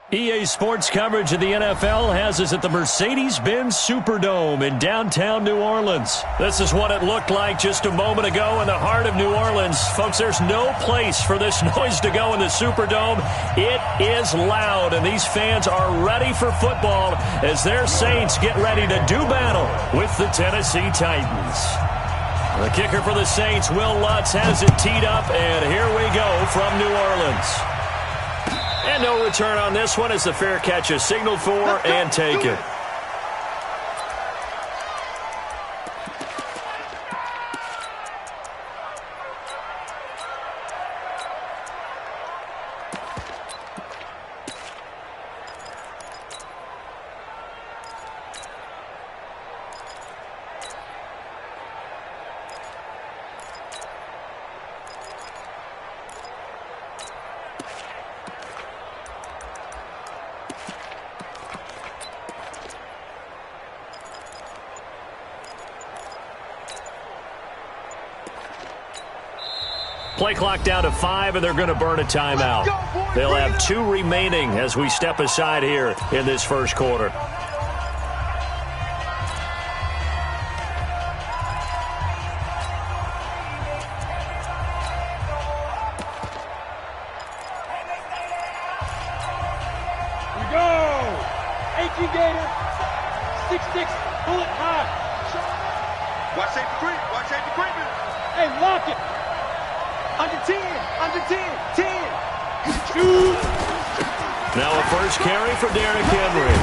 EA Sports coverage of the NFL has us at the Mercedes-Benz Superdome in downtown New Orleans. This is what it looked like just a moment ago in the heart of New Orleans. Folks, there's no place for this noise to go in the Superdome. It is loud, and these fans are ready for football as their Saints get ready to do battle with the Tennessee Titans. The kicker for the Saints, Will Lutz, has it teed up, and here we go from New Orleans. And no return on this one as the fair catch is signaled for and taken. Play clock down to 5, and they're going to burn a timeout. They'll have 2 remaining as we step aside here in this first quarter. Here we go. 18 Gator. 6'6", bullet high. Watch safety creep. Watch safety creeping. Hey, lock it. Under 10, under 10, 10. Shoot. Now a first carry for Derrick Henry.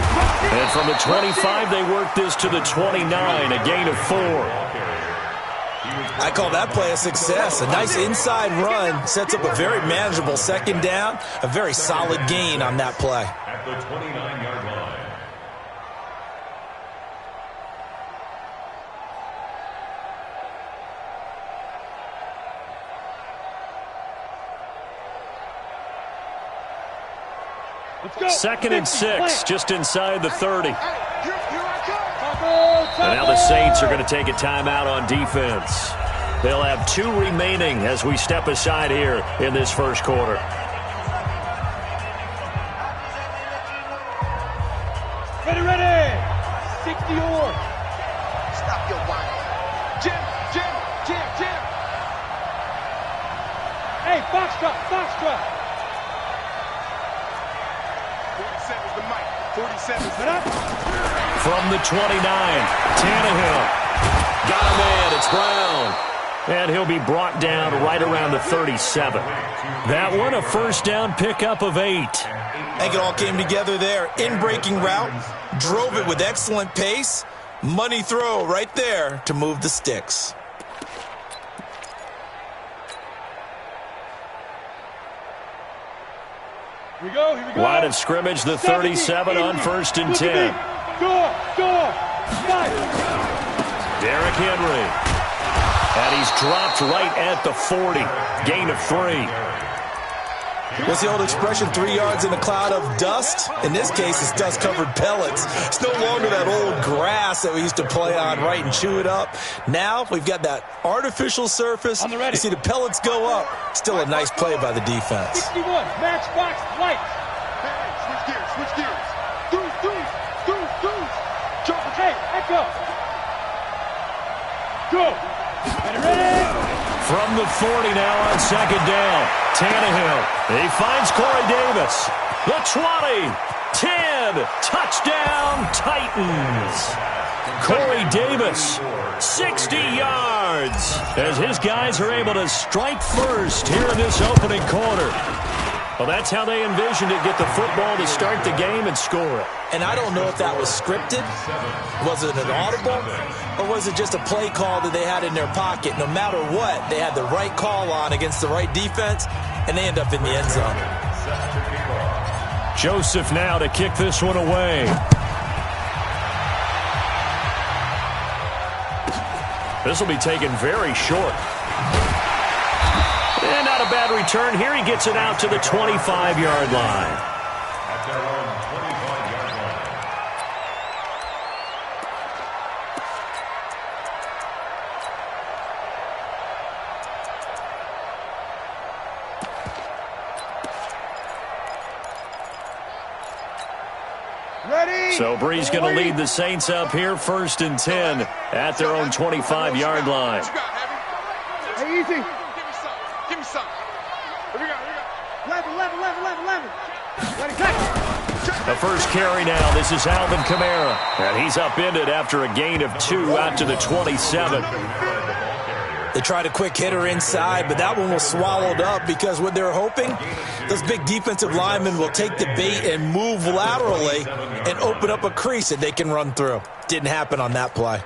And from the 25, they work this to the 29, a gain of 4. I call that play a success. A nice inside run sets up a very manageable second down. A very solid gain on that play. At the 29-yard line. Second and 6, just inside the 30. And now the Saints are going to take a timeout on defense. They'll have 2 remaining as we step aside here in this first quarter. Ready, ready. 60 or. Stop your whining. Jim. Hey, foxtrot. 47's the mic. 47's the From the 29, Tannehill. Got him in. It's Brown. And he'll be brought down right around the 37. That one, a first down pickup of 8. I think it all came together there. In-breaking route. Drove it with excellent pace. Money throw right there to move the sticks. Here we go. Line of scrimmage, the 37 on 1st and 10. Go. Derrick Henry. And he's dropped right at the 40. Gain of 3. What's the old expression, 3 yards in a cloud of dust? In this case, it's dust-covered pellets. It's no longer that old grass that we used to play on, right, and chew it up. Now, we've got that artificial surface. You see the pellets go up. Still a nice play by the defense. 61, matchbox, light. Switch gears. Deuce. Jump. Hey, echo. Go. Ready. From the 40 now on second down. Tannehill. He finds Corey Davis. The 20. 10. Touchdown, Titans. Corey Davis. 60 yards. As his guys are able to strike first here in this opening quarter. Well, that's how they envisioned it. Get the football to start the game and score it. And I don't know if that was scripted. Was it an audible? Or was it just a play call that they had in their pocket? No matter what, they had the right call on against the right defense, and they end up in the end zone. Joseph now to kick this one away. This will be taken very short. And not a bad return here. He gets it out to the 25-yard line. At their own 25-yard line. So Bree's going to lead the Saints up here, 1st and 10 at their own 25-yard line. Hey, easy. Give me some. Here we go. 11. Let it cut. The first carry now. This is Alvin Kamara. And he's upended after a gain of 2 out to the 27. They tried a quick hitter inside, but that one was swallowed up because what they're hoping, those big defensive linemen will take the bait and move laterally and open up a crease that they can run through. Didn't happen on that play.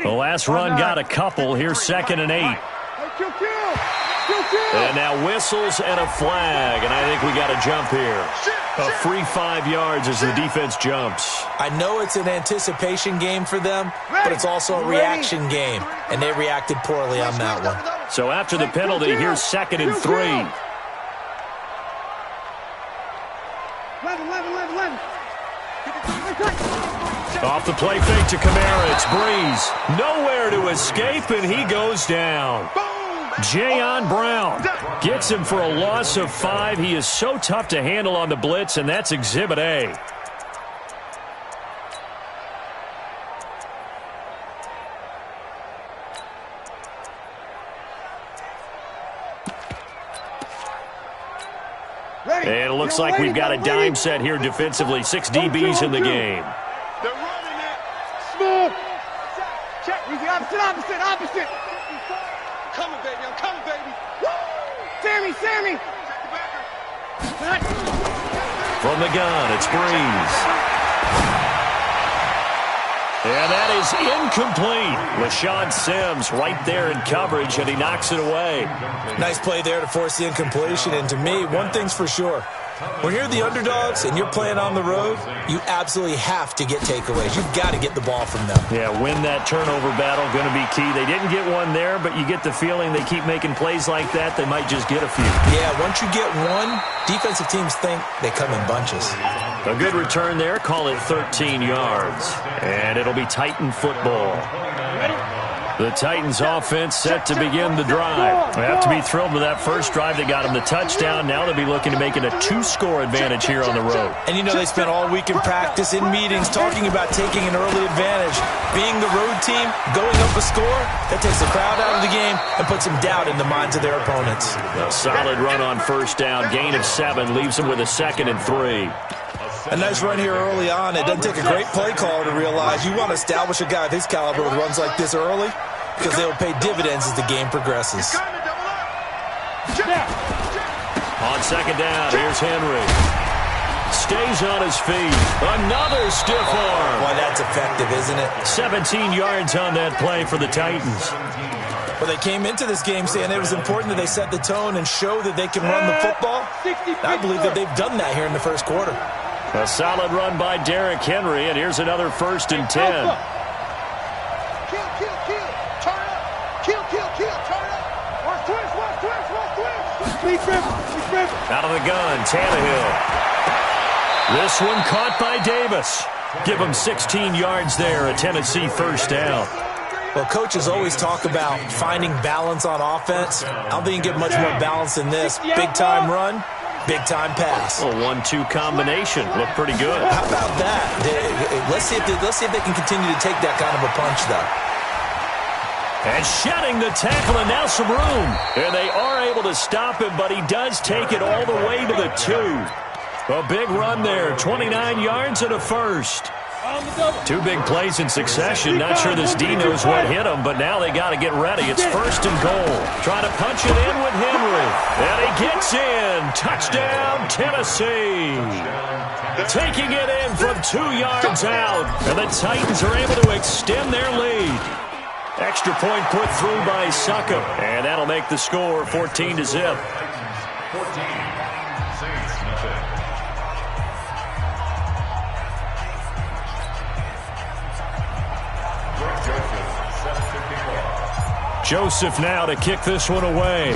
The last run got a couple. Here's 2nd and 8. And now whistles and a flag, and I think we got a jump here. A free 5 yards as the defense jumps. I know it's an anticipation game for them, but it's also a reaction game, and they reacted poorly on that one. So after the penalty, here's 2nd and 3. 11. Off the play fake to Kamara, it's Breeze. Nowhere to escape, and he goes down. Jayon Brown gets him for a loss of 5. He is so tough to handle on the blitz, and that's Exhibit A. And it looks like we've got a dime set here defensively. 6 DBs in the game. They're running it. Smooth. Check. Easy. Opposite. I'm coming, baby. Sammy. From the gun, it's Breeze. And that is incomplete. LaShawn Sims right there in coverage, and he knocks it away. Nice play there to force the incompletion, and to me, one thing's for sure. When you're the underdogs and you're playing on the road, you absolutely have to get takeaways. You've got to get the ball from them. Yeah, win that turnover battle, going to be key. They didn't get one there, but you get the feeling they keep making plays like that, they might just get a few. Yeah, once you get one, defensive teams think they come in bunches. A good return there, call it 13 yards. And it'll be Titan football. The Titans offense set to begin the drive. They have to be thrilled with that first drive. They got them the touchdown. Now they'll be looking to make it a 2-score advantage here on the road. And you know they spent all week in practice, in meetings, talking about taking an early advantage. Being the road team, going up a score, that takes the crowd out of the game and puts some doubt in the minds of their opponents. A solid run on first down. Gain of 7 leaves them with a 2nd and 3. A nice run here early on. It doesn't take a great play caller to realize you want to establish a guy of his caliber with runs like this early because they will pay dividends as the game progresses. On 2nd down, here's Henry. Stays on his feet. Another stiff arm. Boy, that's effective, isn't it? 17 yards on that play for the Titans. Well, they came into this game saying it was important that they set the tone and show that they can run the football. I believe that they've done that here in the first quarter. A solid run by Derrick Henry, and here's another 1st and 10. Kill. Turn up. Kill. Turn up. Watch twist. Out of the gun, Tannehill. This one caught by Davis. Give him 16 yards there, a Tennessee first down. Well, coaches always talk about finding balance on offense. I don't think you can get much more balance than this. Big-time run, big-time pass. A 1-2 combination. Looked pretty good. How about that? Let's see if they can continue to take that kind of a punch, though. And shedding the tackle, and now some room. And they are able to stop him, but he does take it all the way to the 2. A big run there, 29 yards and a first. 2 big plays in succession. Not sure this D knows what hit him, but now they got to get ready. It's 1st and goal. Trying to punch it in with Henry. And he gets in. Touchdown, Tennessee. Taking it in from 2 yards out. And the Titans are able to extend their lead. Extra point put through by Succop. And that'll make the score 14-0. 14. Saints, nothing. Joseph now to kick this one away.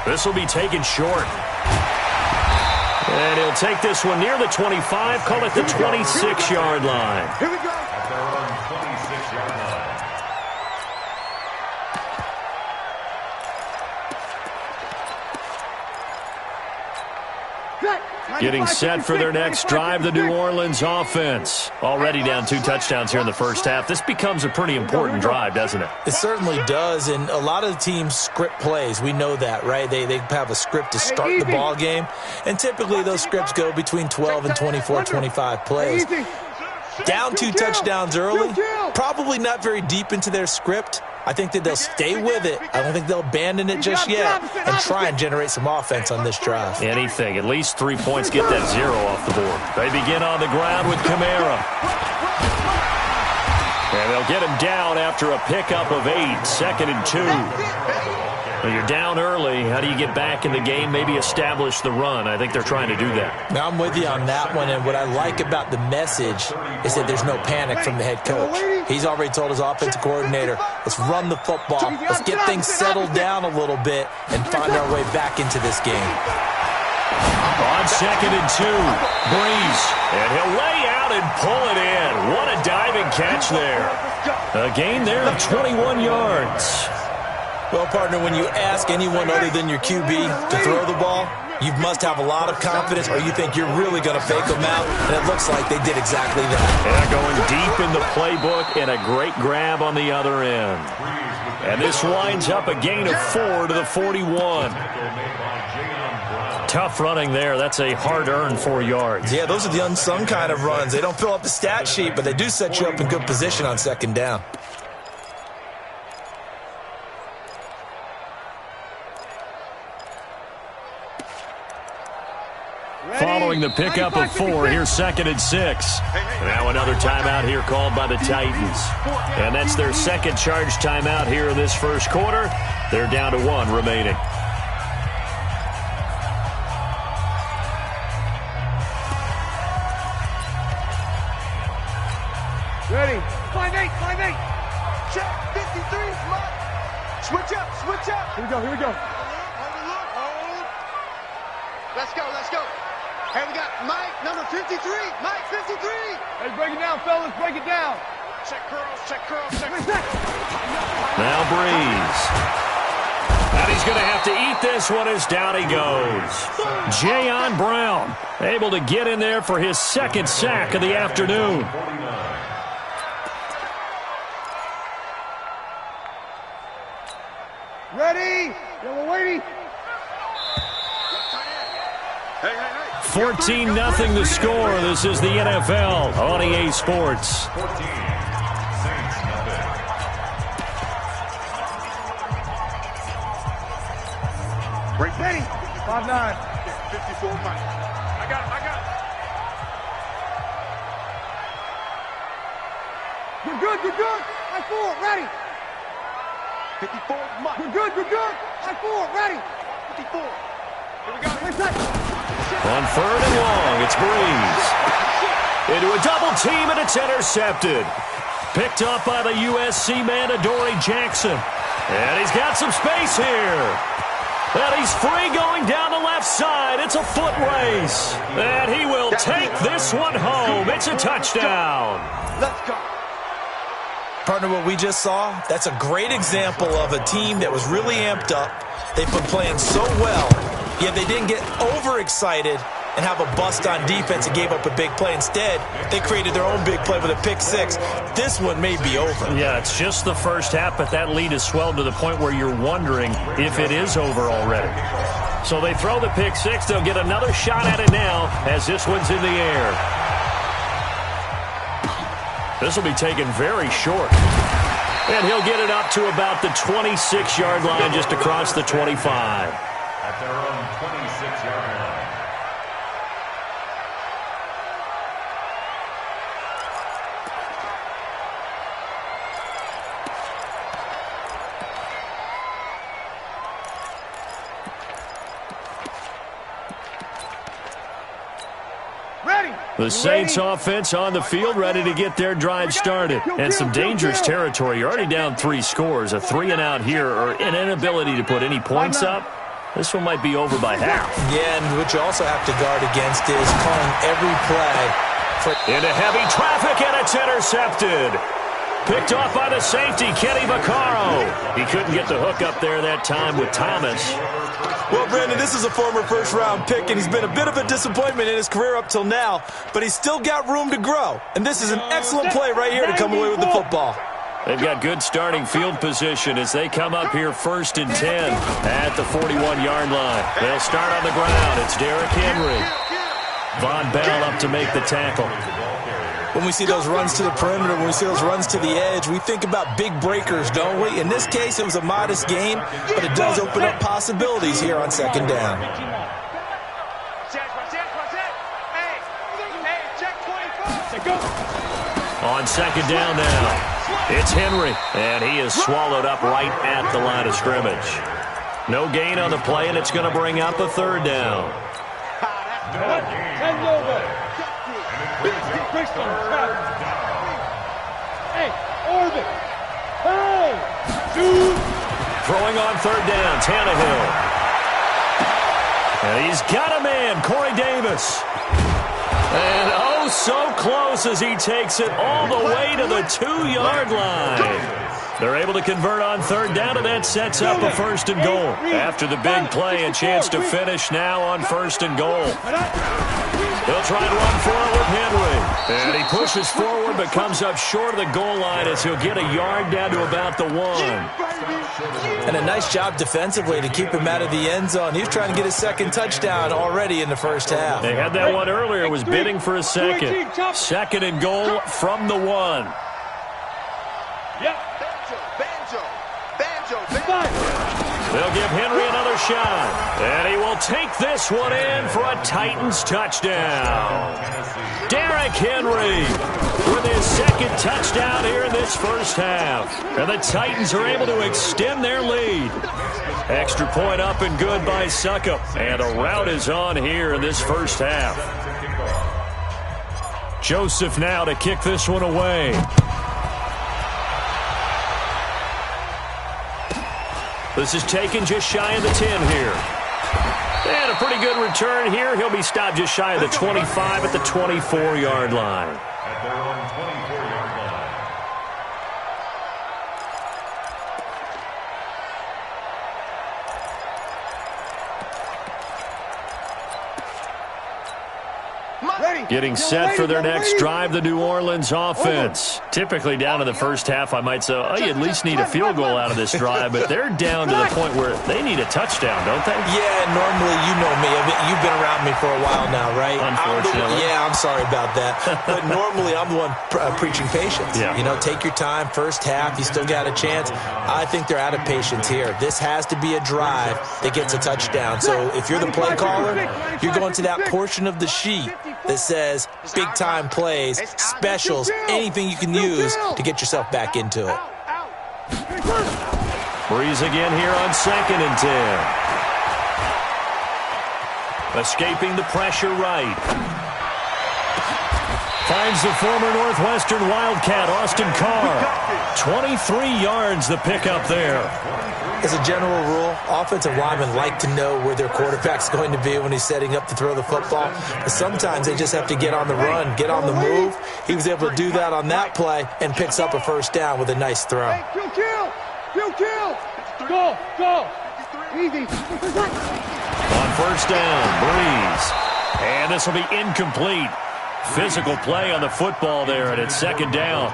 This will be taken short. And he'll take this one near the 25, call it the 26-yard line. Here we go. At their own 26-yard Getting set for their next drive, the New Orleans offense. Already down 2 touchdowns here in the first half. This becomes a pretty important drive, doesn't it? It certainly does, and a lot of the teams script plays. We know that, right? They have a script to start the ball game, and typically those scripts go between 12 and 24, 25 plays. Down 2 touchdowns early, probably not very deep into their script. I think that they'll stay with it. I don't think they'll abandon it just yet and try and generate some offense on this drive. Anything. At least 3 points. Get that 0 off the board. They begin on the ground with Kamara. And they'll get him down after a pickup of 8. 2nd and 2. Well, you're down early. How do you get back in the game? Maybe establish the run. I think they're trying to do that. Now, I'm with you on that one, and what I like about the message is that there's no panic from the head coach. He's already told his offensive coordinator, let's run the football, let's get things settled down a little bit and find our way back into this game. On 2nd and 2, Breeze, and he'll lay out and pull it in. What a diving catch there. A gain there of 21 yards. Well, partner, when you ask anyone other than your QB to throw the ball, you must have a lot of confidence, or you think you're really going to fake them out, and it looks like they did exactly that. Yeah, going deep in the playbook, and a great grab on the other end. And this winds up a gain of 4 to the 41. Tough running there. That's a hard-earned 4 yards. Yeah, those are the unsung kind of runs. They don't fill up the stat sheet, but they do set you up in good position on 2nd down. Following the pickup of 4, here's 2nd and 6. Now another timeout here called by the Titans. And that's their 2nd charge timeout here in this first quarter. They're down to 1 remaining. Ready. 5-8, 5-8. Check. 53. Switch up, switch up. Here we go, here we go. Hold. Let's go, let's go. Hey, we got Mike, number 53. Mike, 53. Hey, break it down, fellas. Break it down. Check curls, check curls, check. Now Breeze. And he's going to have to eat this one as down he goes. Jayon Brown able to get in there for his 2nd sack of the afternoon. Ready. Yeah, we're waiting. 14-0 the score. This is the NFL on EA Sports. 14, Saints nothing. Break. Ready. 5-9. 54 Mike. I got it. You're good, you're good. High 4, ready. 54 Mike. You're good, you're good. High 4, ready. 54. Here we go. On 3rd and long, it's Breeze. Into a double team, and it's intercepted. Picked up by the USC man, Adoree Jackson. And he's got some space here. And he's free going down the left side. It's a foot race. And he will take this one home. It's a touchdown. Let's go. Partner, what we just saw, that's a great example of a team that was really amped up. They've been playing so well, yet they didn't get overexcited and have a bust on defense and gave up a big play. Instead, they created their own big play with a pick 6. This one may be over. Yeah, it's just the first half, but that lead has swelled to the point where you're wondering if it is over already. So they throw the pick 6. They'll get another shot at it now as this one's in the air. This will be taken very short. And he'll get it up to about the 26-yard line, just across the 25. At their own 26-yard line. The Saints offense on the field, ready to get their drive started. And some dangerous territory. You're already down 3 scores. A 3-and-out here, or an inability to put any points up. This one might be over by half. Yeah, and what you also have to guard against is calling every play. Into heavy traffic, and it's intercepted. Picked off by the safety, Kenny Vaccaro. He couldn't get the hook up there that time with Thomas. Well, Brandon, this is a former first-round pick, and he's been a bit of a disappointment in his career up till now, but he's still got room to grow. And this is an excellent play right here to come away with the football. They've got good starting field position as they come up here 1st and 10 at the 41-yard line. They'll start on the ground. It's Derrick Henry. Von Bell up to make the tackle. When we see those runs to the perimeter, when we see those runs to the edge, we think about big breakers, don't we? In this case, it was a modest game, but it does open up possibilities here on 2nd down. On 2nd down now, it's Henry, and he is swallowed up right at the line of scrimmage. No gain on the play, and it's going to bring up a 3rd down. Throwing on 3rd down, Tannehill. And he's got a man, Corey Davis. And oh, so close as he takes it all the way to the 2-yard line. They're able to convert on 3rd down, and that sets up a 1st and goal. After the big play, a chance to finish now on 1st and goal. He'll try and run for it with Henry. And he pushes forward but comes up short of the goal line as he'll get a yard down to about the 1. And a nice job defensively to keep him out of the end zone. He was trying to get his 2nd touchdown already in the first half. They had that one earlier, was bidding for a 2nd. 2nd and goal from the 1. They'll give Henry another shot. And he will take this one in for a Titans touchdown. Derrick Henry with his 2nd touchdown here in this first half. And the Titans are able to extend their lead. Extra point up and good by Succop. And a rout is on here in this first half. Joseph now to kick this one away. This is taken just shy of the 10 here. And a pretty good return here. He'll be stopped just shy of the 25 at the 24-yard line. At their own 24-yard line. Getting set for their next drive, the New Orleans offense. Typically down in the first half, I might say, oh, you at least need a field goal out of this drive, but they're down to the point where they need a touchdown, don't they? Yeah, normally, you know me. You've been around me for a while now, right? Unfortunately. I'm sorry about that. But normally, I'm the one preaching patience. Yeah. You know, take your time, first half, you still got a chance. I think they're out of patience here. This has to be a drive that gets a touchdown. So if you're the play caller, you're going to that portion of the sheet that says big-time plays, specials, anything you can use to get yourself back into it. Breeze again here on 2nd and 10. Escaping the pressure right. Finds the former Northwestern Wildcat, Austin Carr. 23 yards the pickup there. As a general rule, offensive linemen like to know where their quarterback's going to be when he's setting up to throw the football. But sometimes they just have to get on the run, get on the move. He was able to do that on that play and picks up a 1st down with a nice throw. Go. Easy. On 1st down, Breeze. And this will be incomplete. Physical play on the football there, and it's 2nd down.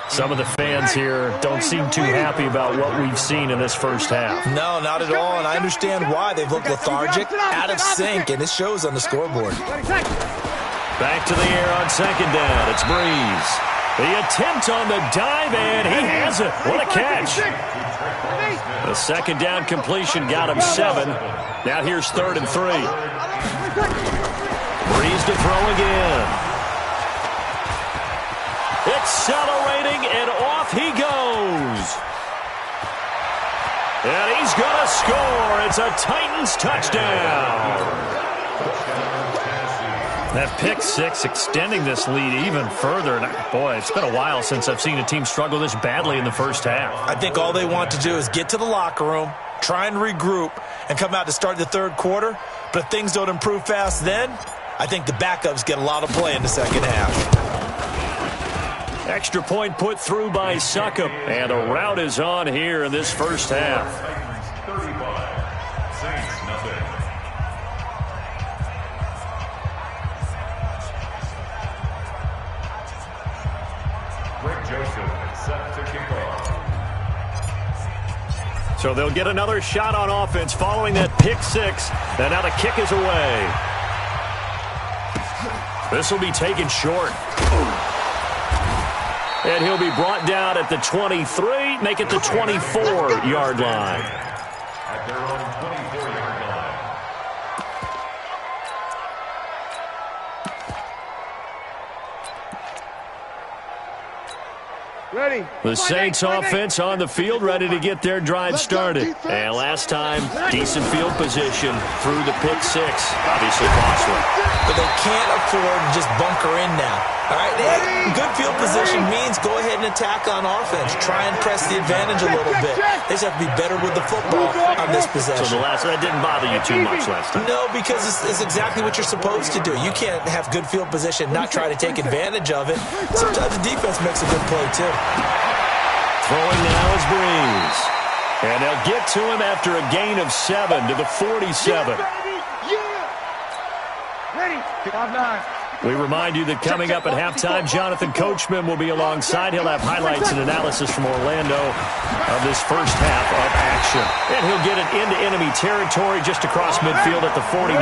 Some of the fans here don't seem too happy about what we've seen in this first half. No, not at all, and I understand why. They've looked lethargic, out of sync, and it shows on the scoreboard. Back to the air on 2nd down. It's Breeze. The attempt on the dive, and he has it. What a catch. The 2nd down completion got him 7. Now here's 3rd and 3. Breeze to throw again. Accelerating, and off he goes. And he's going to score. It's a Titans touchdown. That pick 6 extending this lead even further. And boy, it's been a while since I've seen a team struggle this badly in the first half. I think all they want to do is get to the locker room, try and regroup, and come out to start the 3rd quarter. But if things don't improve fast then, I think the backups get a lot of play in the 2nd half. Extra point put through by Succop. And a rout is on here in this first half. Titans 35, Saints nothing. Greg Joseph set to kick off. So they'll get another shot on offense following that pick six. And now the kick is away. This will be taken short. And he'll be brought down at the 23, make it the 24-yard line. At their own 24-yard line. Ready. The Saints offense on the field, ready to get their drive started. And last time, decent field position through the pick six. Obviously costly. But they can't afford to just bunker in now. All right, good field position means go ahead and attack on offense. Try and press the advantage a little bit. They just have to be better with the football on this possession. So that didn't bother you too much last time? No, because it's exactly what you're supposed to do. You can't have good field position, not try to take advantage of it. Sometimes the defense makes a good play, too. Throwing now is Breeze. And they'll get to him after a gain of 7 to the 47. Ready. 5-9. We remind you that coming up at halftime, Jonathan Coachman will be alongside. He'll have highlights and analysis from Orlando of this first half of action. And he'll get it into enemy territory just across midfield at the 49.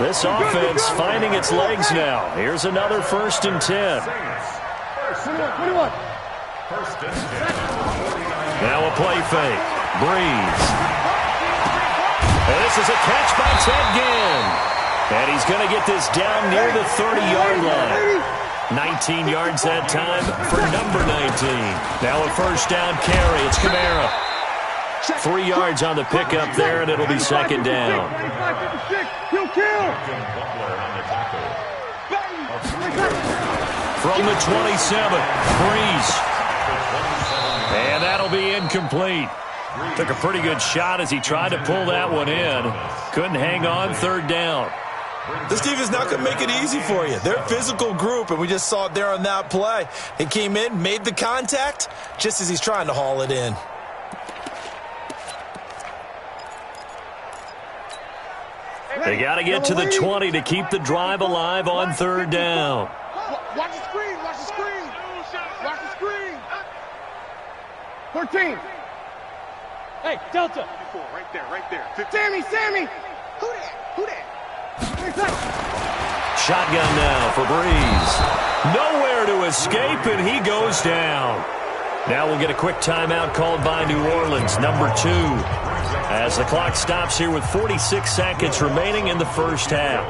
This offense finding its legs now. Here's another 1st and 10. 21. First and 10. Now a play fake. Breeze. And this is a catch by Ted Ginn. And he's going to get this down near the 30-yard line. 19 yards that time for number 19. Now a first down carry. It's Kamara. 3 yards on the pickup there, and it'll be second down. From the 27, Breeze. And that'll be incomplete. Took a pretty good shot as he tried to pull that one in. Couldn't hang on, 3rd down. This defense is not going to make it easy for you. They're a physical group, and we just saw it there on that play. He came in, made the contact, just as he's trying to haul it in. They got to get to the 20 to keep the drive alive on 3rd down. Watch the screen. Watch the screen. Watch the screen. 13. Hey, Delta. Right there. Sammy. Who that? Shotgun now for Breeze. Nowhere to escape, and he goes down. Now we'll get a quick timeout called by New Orleans, number 2, as the clock stops here with 46 seconds remaining in the first half.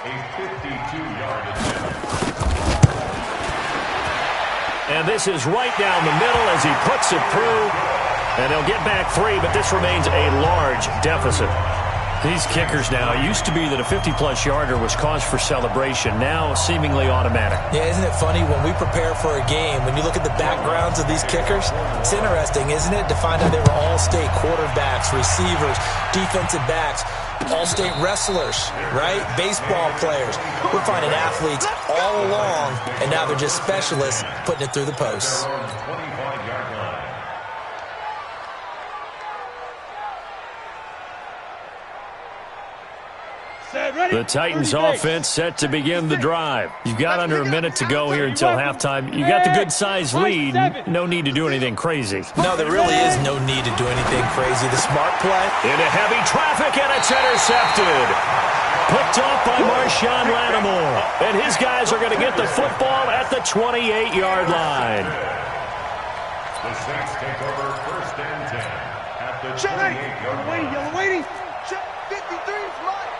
A 52-yard attempt. And this is right down the middle as he puts it through. And they'll get back 3, but this remains a large deficit. These kickers now, it used to be that a 50-plus yarder was cause for celebration, now seemingly automatic. Yeah, isn't it funny when we prepare for a game, when you look at the backgrounds of these kickers, it's interesting, isn't it, to find out they were all-state quarterbacks, receivers, defensive backs, all-state wrestlers, right? Baseball players. We're finding athletes all along, and now they're just specialists putting it through the posts. 25-yard line. The Titans offense set to begin the drive. You've got under a minute to go here until halftime. You got the good-sized lead. No need to do anything crazy. No, there really is no need to do anything crazy. The smart play. Into heavy traffic, and it's intercepted. Picked off by Marshawn Lattimore. And his guys are going to get the football at the 28-yard line. The Saints take over 1st and 10 at the 28-yard line. Yellow waiting. 53's mine.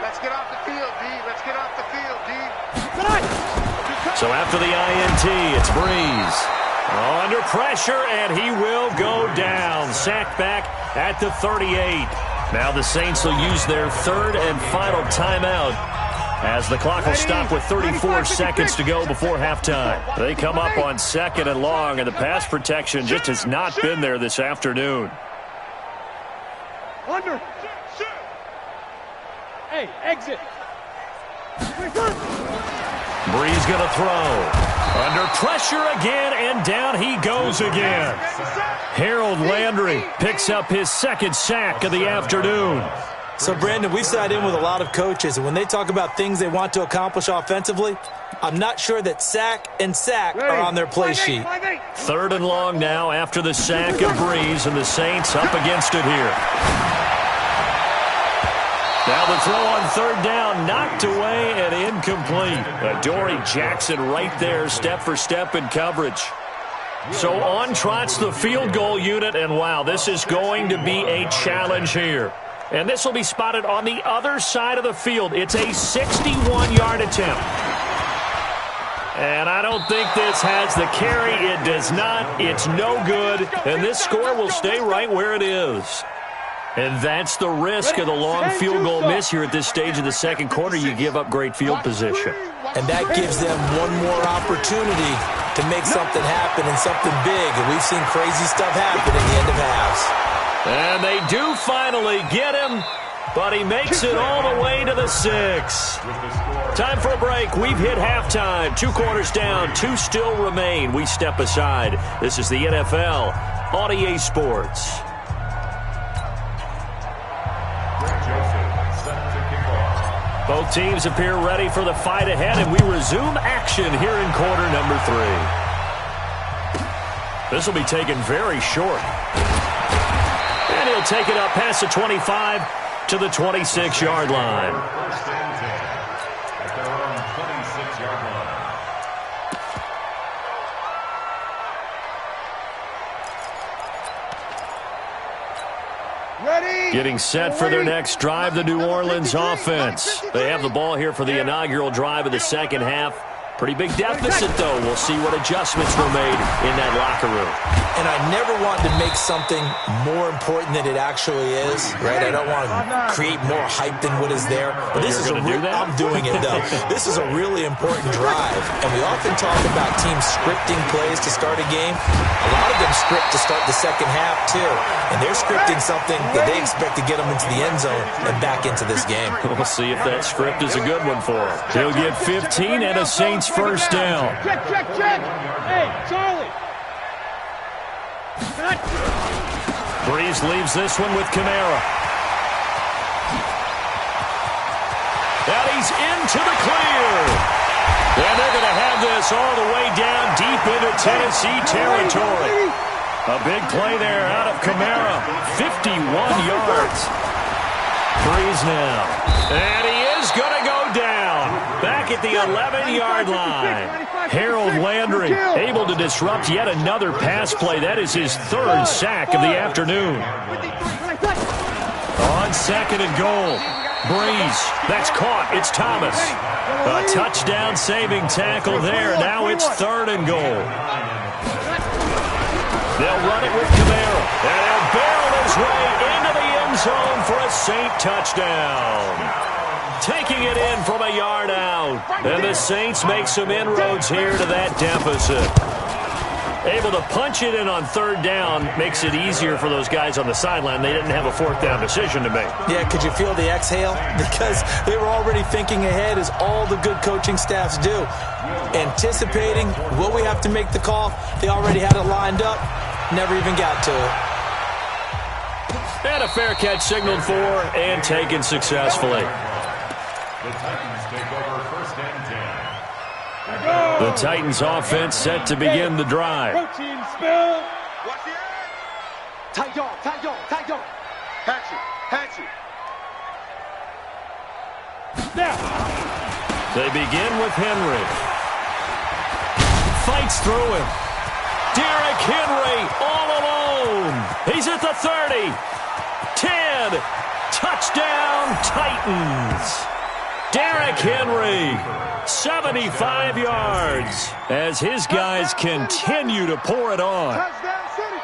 Let's get off the field, D. Let's get off the field, D. So after the INT, it's Breeze. Under pressure, and he will go down. Sacked back at the 38. Now the Saints will use their 3rd and final timeout as the clock will stop with 34 seconds to go before halftime. They come up on 2nd and long, and the pass protection just has not been there this afternoon. Under. Hey, exit. Brees going to throw. Under pressure again, and down he goes again. Harold Landry picks up his second sack of the afternoon. So, Brandon, we've sat in with a lot of coaches, and when they talk about things they want to accomplish offensively, I'm not sure that sack and sack are on their play sheet. 3rd and long now after the sack of Brees, and the Saints up against it here. Now the throw on 3rd down, knocked away and incomplete. Adoree Jackson right there, step for step in coverage. So on trots the field goal unit, and wow, this is going to be a challenge here. And this will be spotted on the other side of the field. It's a 61-yard attempt. And I don't think this has the carry. It does not. It's no good. And this score will stay right where it is. And that's the risk of the long field goal miss here at this stage of the second quarter. You give up great field position. And that gives them one more opportunity to make something happen and something big. And we've seen crazy stuff happen at the end of halves. And they do finally get him, but he makes it all the way to the 6. Time for a break. We've hit halftime. 2 quarters down, 2 still remain. We step aside. This is the NFL on EA Sports. Both teams appear ready for the fight ahead, and we resume action here in quarter number 3. This will be taken very short. And he'll take it up past the 25 to the 26-yard line. First and 10 at their own 26-yard line. Ready? Getting set for their next drive, the New Orleans offense. They have the ball here for the inaugural drive of the second half. Pretty big deficit, though. We'll see what adjustments were made in that locker room. And I never want to make something more important than it actually is, right? I don't want to create more hype than what is there. But this is I'm doing it, though. This is a really important drive. And we often talk about teams scripting plays to start a game. A lot of them script to start the second half, too. And they're scripting something that they expect to get them into the end zone and back into this game. We'll see if that script is a good one for him. He'll get 15 and a Saints first down. Check. Hey, Charlie. Brees leaves this one with Kamara. And he's into the clear. And they're going to have this all the way down deep into Tennessee territory. A big play there out of Kamara. 51 yards. Brees now. And he is going to go down. Back at the 11-yard line. Harold Landry able to disrupt yet another pass play. That is his 3rd sack of the afternoon. On 2nd and goal. Brees. That's caught. It's Thomas. A touchdown saving tackle there. Now it's 3rd and goal. They'll run it with Kamara. And he'll barrel his way into the end zone for a Saint touchdown. Taking it in from a yard out. And the Saints make some inroads here to that deficit. Able to punch it in on 3rd down makes it easier for those guys on the sideline. They didn't have a 4th down decision to make. Yeah, could you feel the exhale? Because they were already thinking ahead, as all the good coaching staffs do. Anticipating, will we have to make the call? They already had it lined up. Never even got to it. And a fair catch signaled for and taken successfully. The Titans take over first and 10. The Titans offense set to begin the drive. Protein spill. Watch the end. Tight dog. Hatchet. Snap. They begin with Henry. Fights through him. Derrick Henry all alone. He's at the 30. 10. Touchdown Titans. Derrick Henry, 75 yards, as his guys continue to pour it on. Touchdown City.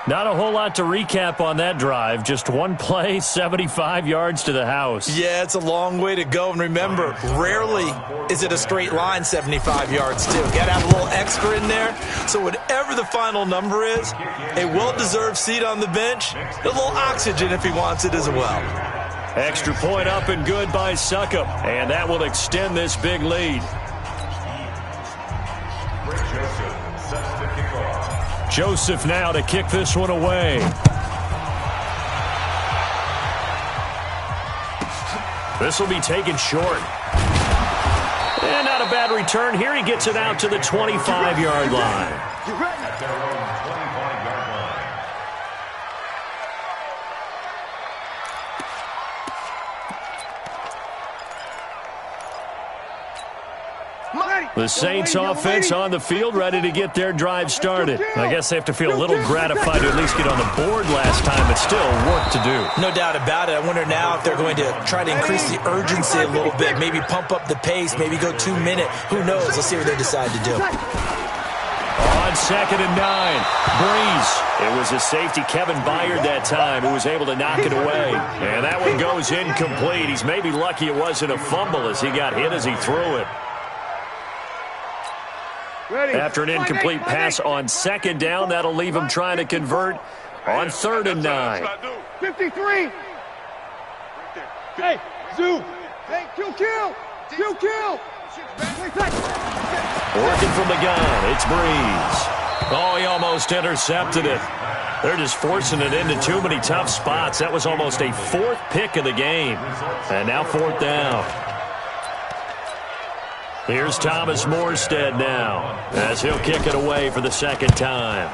Not a whole lot to recap on that drive. Just one play, 75 yards to the house. Yeah, it's a long way to go. And remember, rarely is it a straight line 75 yards, too. Got to have a little extra in there. So whatever the final number is, a well-deserved seat on the bench, a little oxygen if he wants it as well. Extra point up and good by Succop. And that will extend this big lead. Joseph now to kick this one away. This will be taken short. And not a bad return. Here he gets it out to the 25-yard line. At their own 25-yard line. The Saints offense on the field, ready to get their drive started. I guess they have to feel a little gratified to at least get on the board last time, but still work to do. No doubt about it. I wonder now if they're going to try to increase the urgency a little bit, maybe pump up the pace, maybe go 2-minute. Who knows? Let's see what they decide to do. On 2nd and 9, Breeze. It was a safety, Kevin Byard, that time, who was able to knock it away. And that one goes incomplete. He's maybe lucky it wasn't a fumble as he got hit as he threw it. After an incomplete pass on 2nd down, that'll leave him trying to convert on 3rd and 9. 53. Hey, Zoo. Hey, kill. Working from the gun, it's Breeze. Oh, he almost intercepted it. They're just forcing it into too many tough spots. That was almost a 4th pick of the game. And now 4th down. Here's Thomas Morstead now, as he'll kick it away for the 2nd time.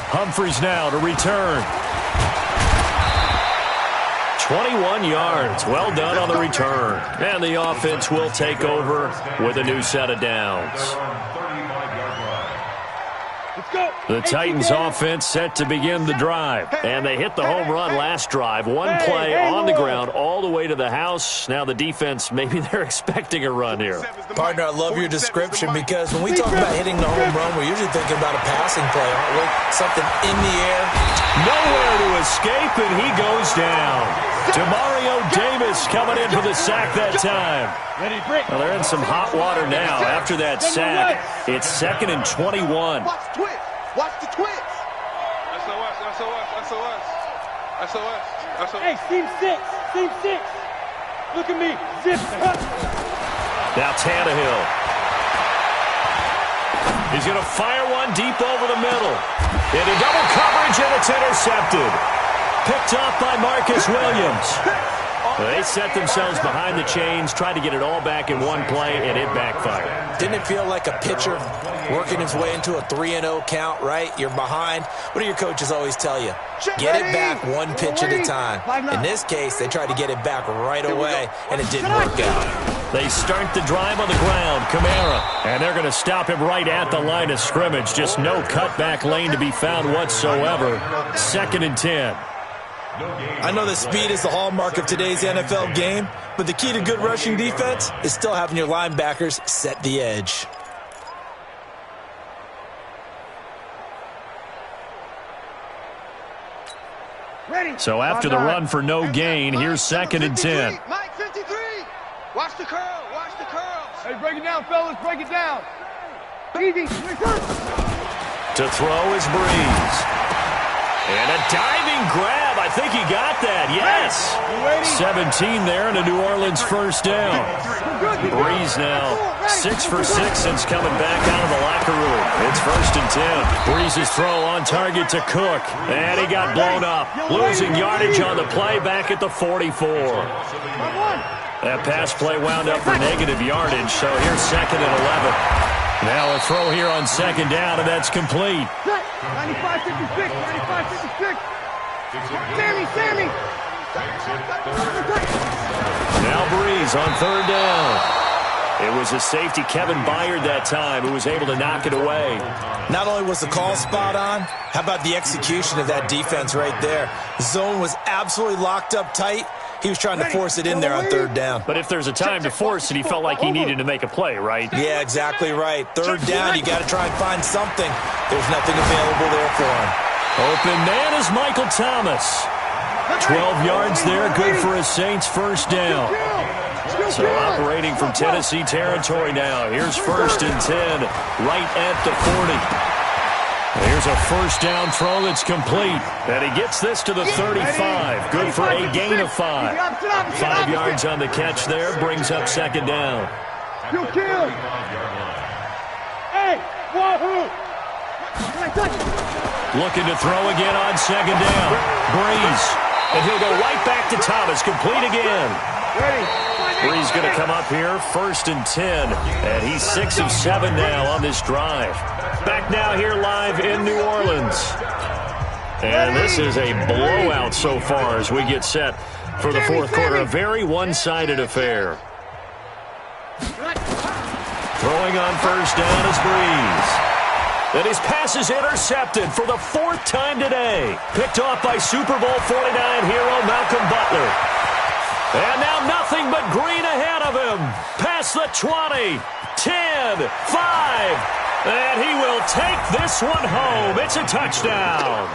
Humphries now to return. 21 yards. Well done on the return. And the offense will take over with a new set of downs. The Titans offense set to begin the drive. And they hit the home run last drive. One play on the ground all the way to the house. Now the defense, maybe they're expecting a run here. Partner, I love your description because when we talk about hitting the home run, we're usually thinking about a passing play, aren't we? Something in the air. Nowhere to escape, and he goes down. Demario Davis coming in for the sack that time. Well, they're in some hot water now after that sack. It's 2nd and 21. Watch the twist. SOS. Hey, Team 6. Look at me. Zip. Now Tannehill. He's going to fire one deep over the middle. Into double coverage, and it's intercepted. Picked off by Marcus Williams. They set themselves behind the chains, tried to get it all back in one play, and it backfired. Didn't it feel like a pitcher working his way into a 3-0 count, right? You're behind. What do your coaches always tell you? Get it back one pitch at a time. In this case, they tried to get it back right away, and it didn't work out. They start the drive on the ground, Kamara, and they're going to stop him right at the line of scrimmage. Just no cutback lane to be found whatsoever. 2nd and 10. I know that speed is the hallmark of today's NFL game, but the key to good rushing defense is still having your linebackers set the edge. So after the run for no gain, here's 2nd and 10. Mike, 53. Watch the curl. Hey, break it down, fellas. Break it down. Easy. To throw is Breeze. And a diving grab. I think he got that. Yes. 17 there and a New Orleans 1st down. Breeze now 6 for 6 since coming back out of the locker room. It's 1st and 10. Breeze's throw on target to Cook. And he got blown up. Losing yardage on the play back at the 44. That pass play wound up for negative yardage. So here's 2nd and 11. Now a throw here on 2nd down, and that's complete. 95-56. Sammy. Now Breeze on 3rd down. It was a safety, Kevin Byard, that time, who was able to knock it away. Not only was the call spot on, how about the execution of that defense right there? Zone was absolutely locked up tight. He was trying to force it in there on 3rd down. But if there's a time to force it, he felt like he needed to make a play, right? Yeah, exactly right. 3rd down, you got to try and find something. There's nothing available there for him. Open man is Michael Thomas. 12 yards there, good for a Saints 1st down. So operating from Tennessee territory now. Here's 1st and 10, right at the 40. Here's a first down throw that's complete. And he gets this to the 35. Good for a gain of 5. 5 yards on the catch there. Brings up second down. Hey, wahoo! Looking to throw again on second down. Breeze. And he'll go right back to Thomas. Complete again. Breeze going to come up here, 1st and 10. And he's 6 of 7 now on this drive. Back now here live in New Orleans. And this is a blowout so far as we get set for the fourth quarter. A very one-sided affair. Throwing on first down is Breeze. And his pass is intercepted for the 4th time today. Picked off by Super Bowl 49 hero Malcolm Butler. And now nothing but green ahead of him. Past the 20, 10, 5. And he will take this one home. It's a touchdown.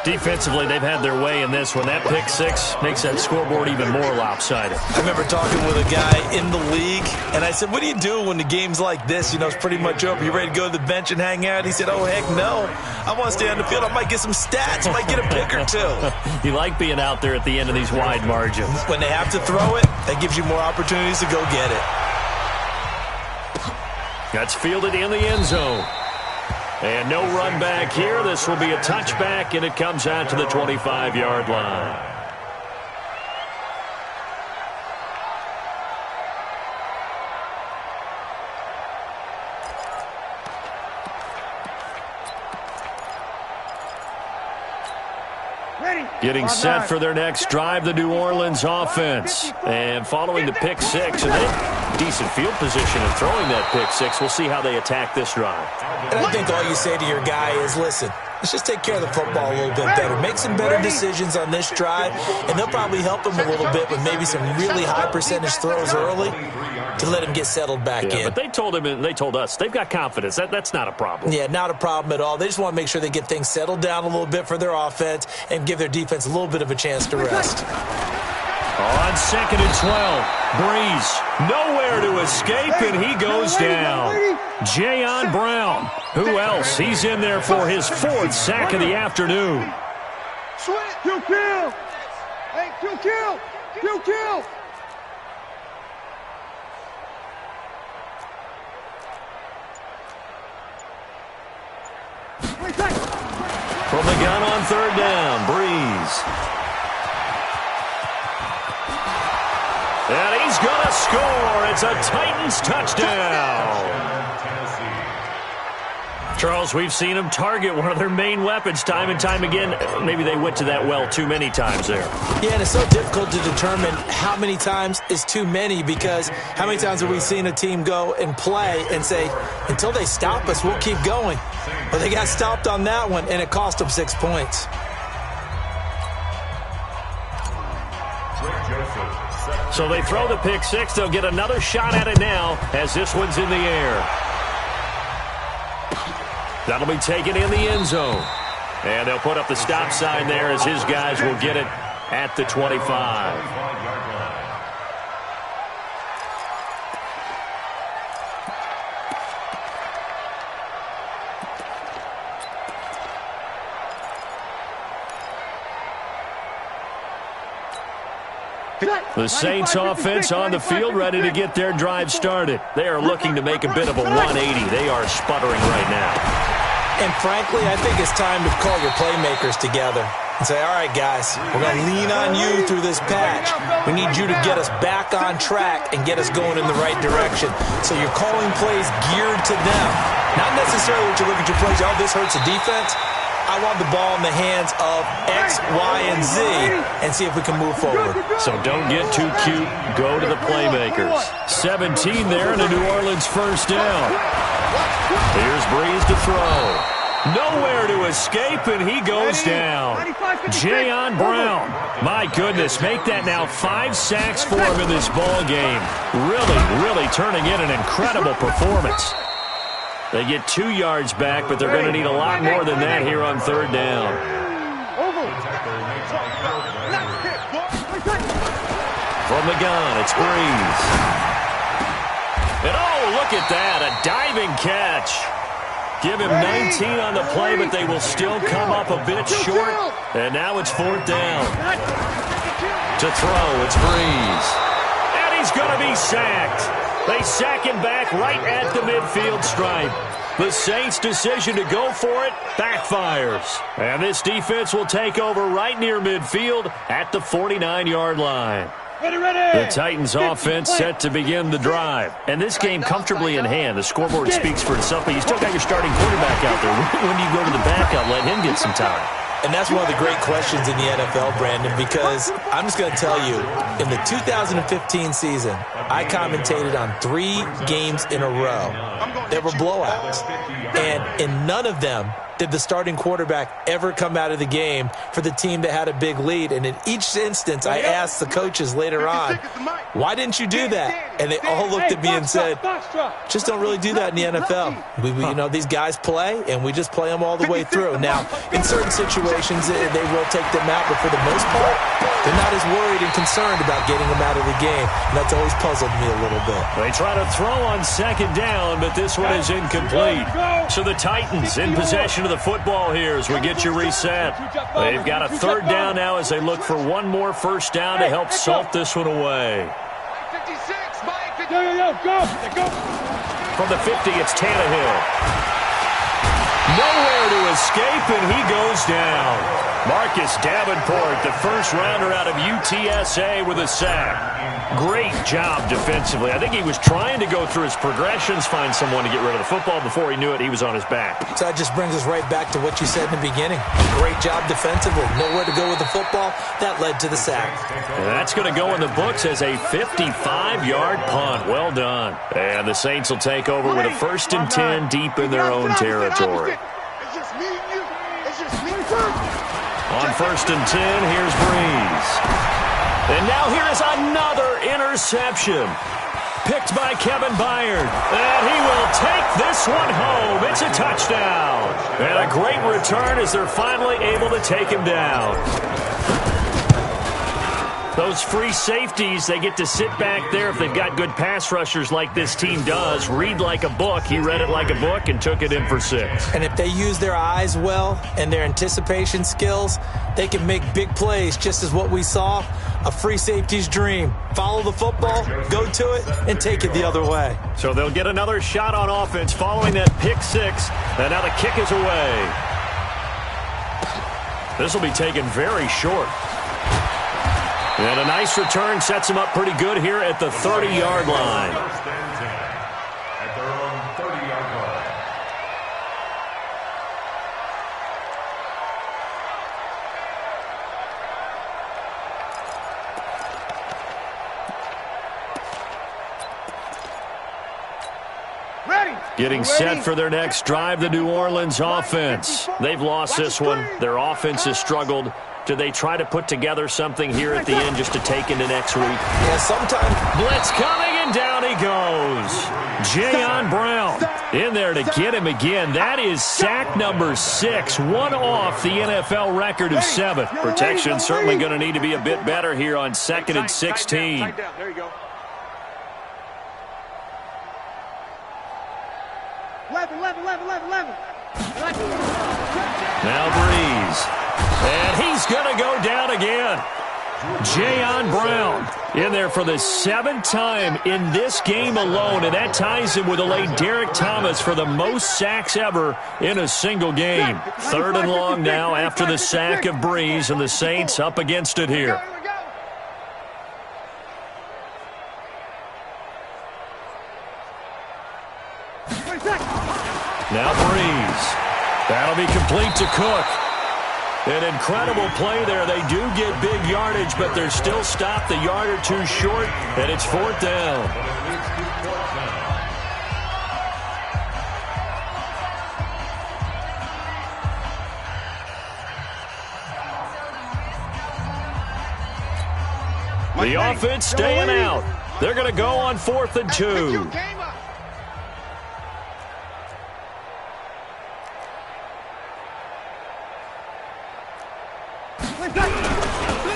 Defensively, they've had their way in this one. That pick 6 makes that scoreboard even more lopsided. I remember talking with a guy in the league, and I said, what do you do when the game's like this? You know, it's pretty much over. You ready to go to the bench and hang out? He said, oh, heck no. I want to stay on the field. I might get some stats. I might get a pick or 2. You like being out there at the end of these wide margins. When they have to throw it, that gives you more opportunities to go get it. That's fielded in the end zone. And no run back here. This will be a touchback, and it comes out to the 25-yard line. Getting set for their next drive, the New Orleans offense. And following the pick 6, and they have decent field position in throwing that pick 6. We'll see how they attack this drive. And I think all you say to your guy is, listen, let's just take care of the football a little bit better. Make some better decisions on this drive, and they'll probably help him a little bit with maybe some really high percentage throws early to let him get settled back in. But they told him and they told us they've got confidence. That's not a problem. Yeah, not a problem at all. They just want to make sure they get things settled down a little bit for their offense and give their defense a little bit of a chance to rest. On 2nd and 12, Breeze nowhere to escape, and he goes down. Jayon Brown. Who else? He's in there for his 4th sack of the afternoon. Q kill! Hey, Q kill! Q kill! From the gun on 3rd down, Breeze. And he's going to score. It's a Titans touchdown. Charles, we've seen them target one of their main weapons time and time again. Maybe they went to that well too many times there. Yeah, and it's so difficult to determine how many times is too many, because how many times have we seen a team go and play and say, until they stop us, we'll keep going. But they got stopped on that one, and it cost them 6 points. So they throw the pick 6. They'll get another shot at it now as this one's in the air. That'll be taken in the end zone. And they'll put up the stop sign there as his guys will get it at the 25. The Saints offense on the field ready to get their drive started. They are looking to make a bit of a 180. They are sputtering right now. And frankly, I think it's time to call your playmakers together and say, all right, guys, we're going to lean on you through this patch. We need you to get us back on track and get us going in the right direction. So you're calling plays geared to them. Not necessarily what you look at your plays, oh, this hurts the defense. I want the ball in the hands of X, Y, and Z and see if we can move forward. So don't get too cute. Go to the playmakers. 17 there and a New Orleans first down. Here's Breeze to throw. Nowhere to escape, and he goes down. Jayon Brown. My goodness, make that now 5 sacks for him in this ball game. Really turning in an incredible performance. They get 2 yards back, but they're going to need a lot more than that here on 3rd down. From the gun, it's Breeze. And oh, look at that, a diving catch. Give him 19 on the play, but they will still come up a bit short. And now it's 4th down. To throw, it's Breeze. And he's going to be sacked. They sack him back right at the midfield stripe. The Saints' decision to go for it backfires. And this defense will take over right near midfield at the 49-yard line. The Titans offense set to begin the drive. And this game comfortably in hand. The scoreboard speaks for itself, but you still got your starting quarterback out there. When do you go to the backup, let him get some time? And that's one of the great questions in the NFL, Brandon, because I'm just going to tell you, in the 2015 season, I commentated on 3 games in a row that were blowouts. And in none of them did the starting quarterback ever come out of the game for the team that had a big lead. And in each instance, I asked the coaches later on, why didn't you do that? And they all looked at me and said, just don't really do that in the NFL. You know, these guys play, and we just play them all the way through. Now, in certain situations, they will take them out, but for the most part, they're not as worried and concerned about getting them out of the game. And that's always puzzled me a little bit. They try to throw on 2nd down, but this one is incomplete. So the Titans in possession of the football here as we get you reset. They've got a 3rd down now as they look for one more 1st down to help salt this one away. From the 50, it's Tannehill. Nowhere to escape, and he goes down. Marcus Davenport, the first rounder out of UTSA with a sack. Great job defensively. I think he was trying to go through his progressions, find someone to get rid of the football. Before he knew it, he was on his back. So that just brings us right back to what you said in the beginning. Great job defensively. Nowhere to go with the football. That led to the sack. And that's going to go in the books as a 55-yard punt. Well done. And the Saints will take over with a 1st and 10 deep in their own territory. On 1st and 10, here's Breeze. And now here is another interception. Picked by Kevin Byard. And he will take this one home. It's a touchdown. And a great return as they're finally able to take him down. Those free safeties, they get to sit back there if they've got good pass rushers like this team does. Read like a book. He read it like a book and took it in for 6. And if they use their eyes well and their anticipation skills, they can make big plays, just as what we saw, a free safety's dream. Follow the football, go to it, and take it the other way. So they'll get another shot on offense following that pick 6. And now the kick is away. This will be taken very short. And a nice return sets him up pretty good here at the 30-yard line. 1st and 10 at their own 30-yard line. Ready. Getting set for their next drive, the New Orleans offense. They've lost this one. Their offense has struggled. Do they try to put together something here at the end just to take into next week? Yeah, sometimes. Blitz coming, and down he goes. Jayon Brown in there to get him again. That is sack number 6, one off the NFL record of 7. Protection certainly going to need to be a bit better here on 2nd and 16. There you go. 11. Now Breeze. And he's going to go down again. Jayon Brown in there for the 7th time in this game alone, and that ties him with a late Derek Thomas for the most sacks ever in a single game. 3rd and long now after the sack of Breeze, and the Saints up against it here. Now Breeze. That'll be complete to Cook. An incredible play there. They do get big yardage, but they're still stopped a yard or 2 short, and it's 4th down. The offense staying out. They're going to go on 4th and 2.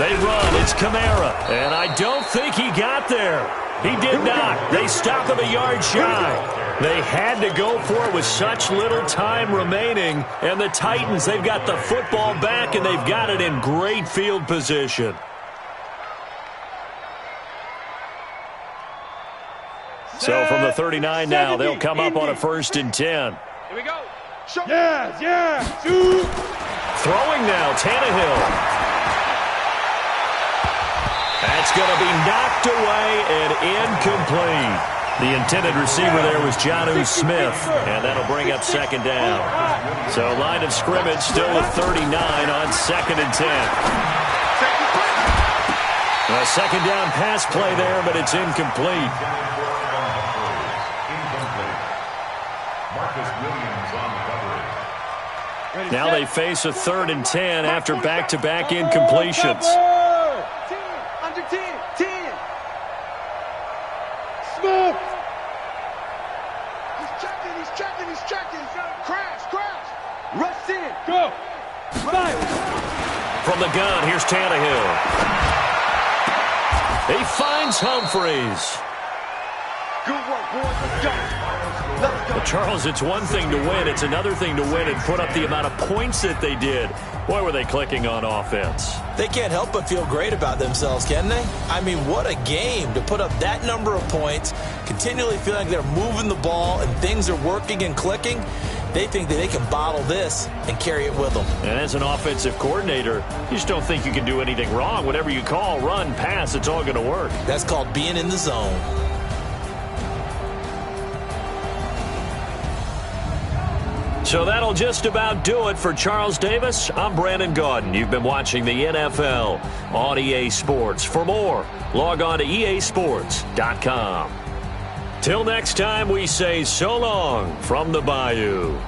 They run. It's Kamara. And I don't think he got there. He did not. They stop him a yard shy. They had to go for it with such little time remaining. And the Titans, they've got the football back, and they've got it in great field position. So from the 39 now, they'll come up on a 1st and 10. Here we go. Shoot. Throwing now, Tannehill. That's going to be knocked away and incomplete. The intended receiver there was Jonnu Smith, and that'll bring up 2nd down. So line of scrimmage still at 39 on 2nd and 10. A 2nd down pass play there, but it's incomplete. Now they face a 3rd and 10 after back-to-back incompletions. Under 10. Smoke. He's checking. Crash. Rush in. Go. Fire. From the gun, here's Tannehill. He finds Humphreys. Good work, boys. Let's go. Well, Charles, it's one thing to win. It's another thing to win and put up the amount of points that they did. Boy, were they clicking on offense. They can't help but feel great about themselves, can they? I mean, what a game to put up that number of points, continually feeling like they're moving the ball and things are working and clicking. They think that they can bottle this and carry it with them. And as an offensive coordinator, you just don't think you can do anything wrong. Whatever you call, run, pass, it's all going to work. That's called being in the zone. So that'll just about do it for Charles Davis. I'm Brandon Gaudin. You've been watching the NFL on EA Sports. For more, log on to easports.com. Till next time, we say so long from the Bayou.